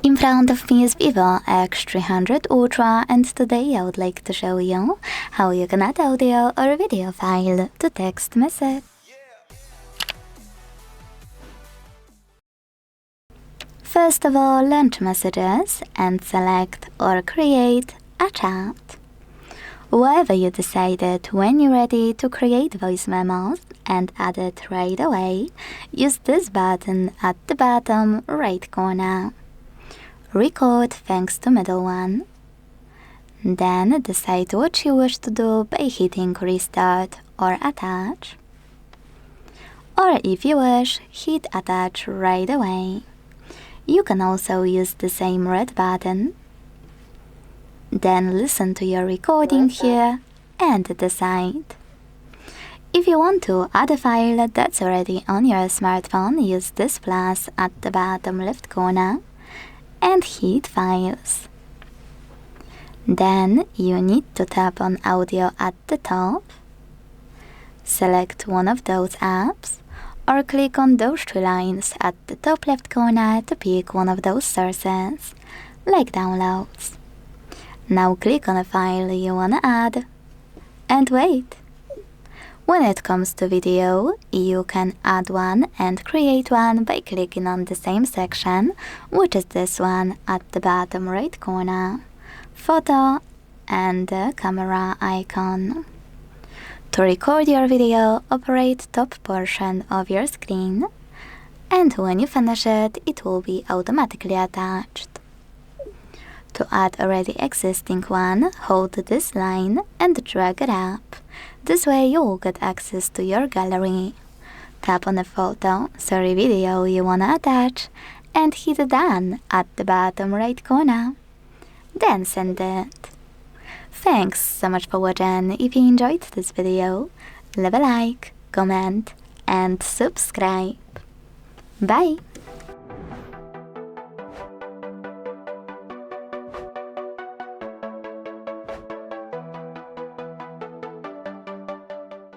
In front of me is VIVO X300 Ultra, and today I would like to show you how you can add audio or video file to text message. First of all, launch Messages and select or create a chat. Wherever you decided, when you're ready to create voice memos and add it right away, use this button at the bottom right corner. Record thanks to middle one. Then decide what you wish to do by hitting restart or attach. Or if you wish, hit attach right away. You can also use the same red button. Then listen to your recording here and decide. If you want to add a file that's already on your smartphone, use this plus at the bottom left corner and hit Files. Then you need to tap on Audio at the top, select one of those apps, or click on those three lines at the top left corner to pick one of those sources, like Downloads. Now click on a file you wanna add, and wait. When it comes to video, you can add one and create one by clicking on the same section, which is this one at the bottom right corner, Photo and the camera icon. To record your video, operate top portion of your screen, and when you finish it, it will be automatically attached. To add already existing one, hold this line and drag it up. This way you will get access to your gallery. Tap on the video you wanna attach and hit Done at the bottom right corner. Then send it. Thanks so much for watching. If you enjoyed this video, leave a like, comment and subscribe. Bye!